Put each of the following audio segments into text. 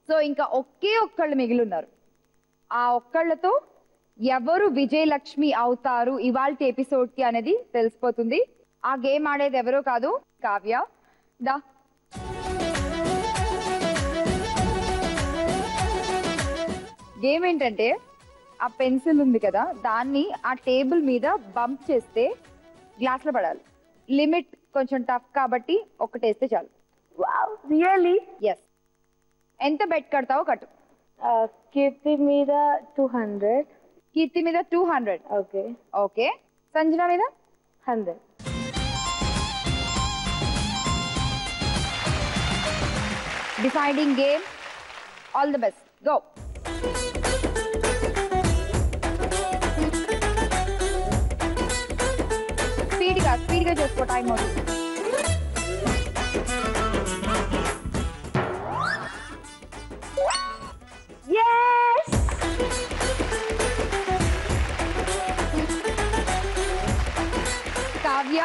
So ఇంకా ఒకే ఒక్కళ్ళు మిగిలి ఉన్నారు. ఆ ఒక్కళ్ళతో ఎవరు విజయలక్ష్మి అవుతారు ఇవాల్టి ఎపిసోడ్ కి అనేది తెలిసిపోతుంది. ఆ గేమ్ ఆడేది ఎవరో కాదు, కావ్య. దా గేమ్ ఏంటంటే ఆ పెన్సిల్ ఉంది కదా, దాన్ని ఆ టేబుల్ మీద బంప్ చేస్తే గ్లాస్ లో పడాలి. లిమిట్ కొంచెం టఫ్ కాబట్టి ఒకటేస్తే చాలు. Wow, really? ఎస్. ఎంత బెట్ కడతావో కట్టు. కీర్తి మీద 200. కీర్తి మీద 200. ఓకే. ఓకే. సంజన మీద 100. Deciding game. All the best. Go. స్పీడ్గా చేసుకో, టైం అవుతుంది. కావ్య,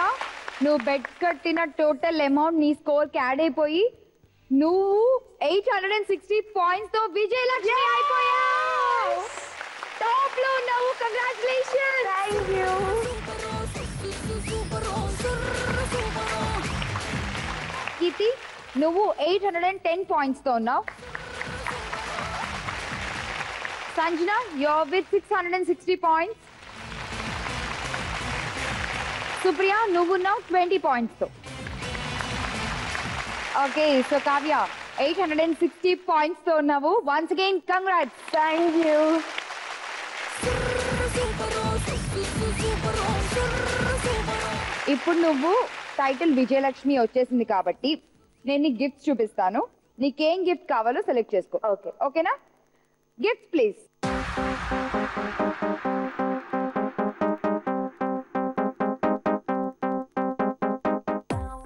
నువ్వు బెట్ కట్టిన టోటల్ అమౌంట్ నీ స్కోర్ కి యాడ్ అయిపోయి నువ్వు 860 పాయింట్స్ తో విజయలక్ష్మి అయిపోయావు. టాప్ లో ఉన్నావు. కంగ్రాచులేషన్స్. Thank you. కీర్తి, నువ్వు 810 పాయింట్స్ తో ఉన్నావు. Sanjana, you're with 660 points. Supriya, నువ్వున్నావు 20 పాయింట్స్ తో. ఓకే, సో కావ్య 860 పాయింట్స్ తో ఉన్నావు. Once again congrats. Thank you. ఇప్పుడు నువ్వు టైటిల్ విజయలక్ష్మి వచ్చేసింది కాబట్టి నేను నీకు గిఫ్ట్స్ చూపిస్తాను. నీకేం గిఫ్ట్ కావాలో సెలెక్ట్ చేసుకో. ఓకే. ఓకేనా? Gift please.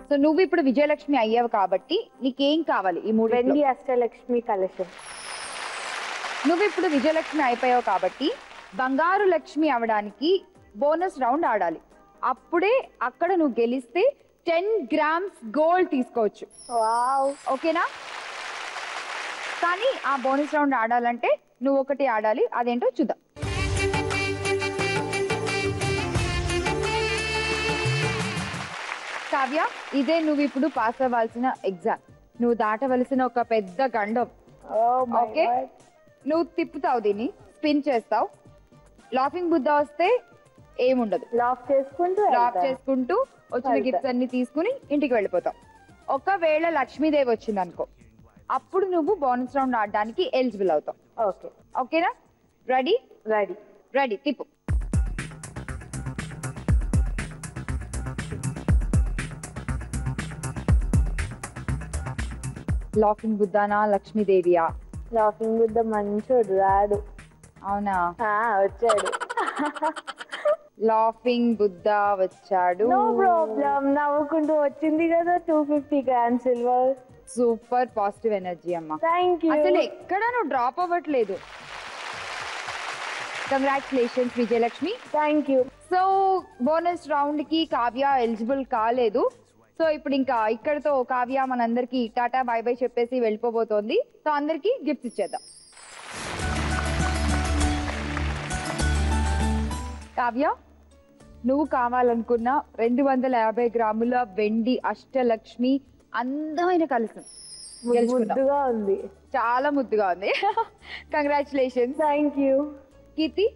సో నువ్వు ఇప్పుడు విజయలక్ష్మి అయ్యావు కాబట్టి నీకేం కావాలి? ఈ మూడు. వెండి అష్టలక్ష్మి కలశం. నువ్వు ఇప్పుడు విజయలక్ష్మి అయిపోయావు కాబట్టి బంగారు లక్ష్మి అవడానికి బోనస్ రౌండ్ ఆడాలి. అప్పుడే అక్కడ నువ్వు గెలిస్తే 10 గ్రామ్స్ గోల్డ్ తీసుకోవచ్చు. వావ్. ఓకేనా? కానీ ఆ బోనస్ రౌండ్ ఆడాలంటే నువ్వు ఒకటి ఆడాలి. అదేంటో చూద్దాం. కావ్య, ఇదే నువ్వు ఇప్పుడు పాస్ అవ్వాల్సిన ఎగ్జామ్. నువ్వు దాటవలసిన ఒక పెద్ద గండం. ఓకే, నువ్వు తిప్పుతావు, దీన్ని స్పిన్ చేస్తావు. లాఫింగ్ బుద్ధ వస్తే ఏముండదు. లాఫ్ చేసుకుంటూ వచ్చిన గిఫ్ట్స్ అన్ని తీసుకుని ఇంటికి వెళ్ళిపోతావు. ఒకవేళ లక్ష్మీదేవి వచ్చింది అనుకో, అప్పుడు నువ్వు బోనస్ రౌండ్ ఆడడానికి ఎలిజిబుల్ అవుతావు. ఓకే. ఓకేనా? రెడీ? రెడీ. రెడీ. తిప్పు. లాఫింగ్ బుద్ధానా లక్ష్మీదేవియా? లాఫింగ్ బుద్ధ మంచోడు, రాడు. అవునా? వచ్చాడు. లాఫింగ్ బుద్ధ వచ్చాడు. నో ప్రాబ్లం, నవ్వుకుంటూ వచ్చింది కదా 250 gram silver. Super positive energy అమ్మా. Thank you. అసలు ఎక్కడ నువ్వు డ్రాప్ అవ్వట్లేదు. Congratulations Vijayalakshmi. Thank you. So bonus round కి కావ్య ఎలిజిబుల్ కాలేదు. సో ఇప్పుడు ఇంకా ఇక్కడతో కావ్య మనందరికి టాటా బై బై చెప్పేసి వెళ్ళిపోబోతోంది. సో అందరికి గిఫ్ట్స్ ఇచ్చేద్దాం. కావ్య, నువ్వు కావాలనుకున్న 250 గ్రాముల వెండి అష్టలక్ష్మి అందమైన కలసం ముద్దుగా ఉంది. చాలా ముద్దుగా ఉంది. కంగ్రాచులేషన్స్. Thank you. కీర్తి,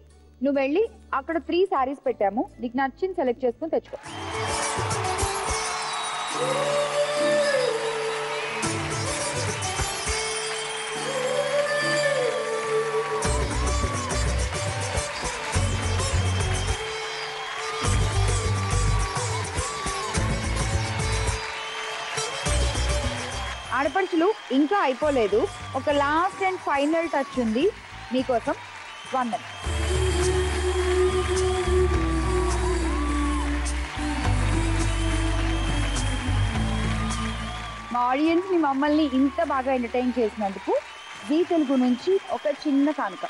నువ్వు వెళ్ళి అక్కడ 3 శారీస్ పెట్టాము, నీకు నచ్చింది సెలెక్ట్ చేసుకుని తెచ్చుకో. ఆడపడుచులు ఇంకా అయిపోలేదు. ఒక లాస్ట్ అండ్ ఫైనల్ టచ్ ఉంది మీకోసం. వందనం. మా ఆడియన్స్ ని మమ్మల్ని ఇంత బాగా ఎంటర్టైన్ చేసినందుకు జీ తెలుగు నుంచి ఒక చిన్న కానుక.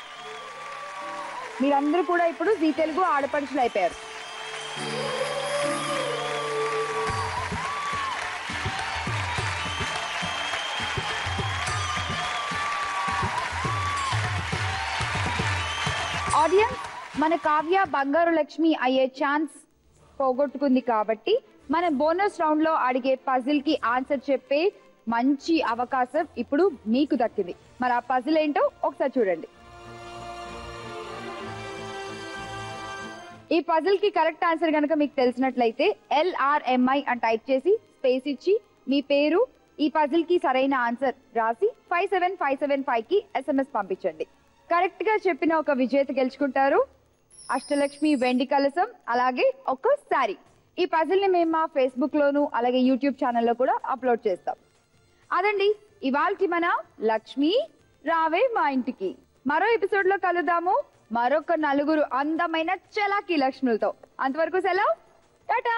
మీరందరూ కూడా ఇప్పుడు జీ తెలుగు ఆడపడుచులు అయిపోయారు. ఆడియన్స్, మన కావ్య బంగారు లక్ష్మి అయ్యే ఛాన్స్ పోగొట్టుకుంది కాబట్టి మన బోనస్ రౌండ్ లో అడిగే పజిల్ కి ఆన్సర్ చెప్పే మంచి అవకాశం ఇప్పుడు మీకు దక్కింది. మరి ఆ పజిల్ ఏంటో ఒకసారి చూడండి. ఈ పజిల్ కి కరెక్ట్ ఆన్సర్ కనుక మీకు తెలిసినట్లయితే LRMI అని టైప్ చేసి స్పేస్ ఇచ్చి మీ పేరు, ఈ పజిల్ కి సరైన ఆన్సర్ రాసి 57575 కి SMS పంపించండి. కరెక్ట్ గా చెప్పిన ఒక విజేత గెలుచుకుంటారు అష్టలక్ష్మి వెండి కలసం, అలాగే ఒక శారీ. ఈ పజిల్ ని మేము మా ఫేస్బుక్ లోను అలాగే యూట్యూబ్ ఛానల్లో కూడా అప్లోడ్ చేస్తాం. అదండి ఇవాల్కి మన లక్ష్మి రావే మా ఇంటికి. మరో ఎపిసోడ్ లో కలుద్దాము మరొక 4 అందమైన చలాకీ లక్ష్ములతో. అంతవరకు సెలవు, టాటా.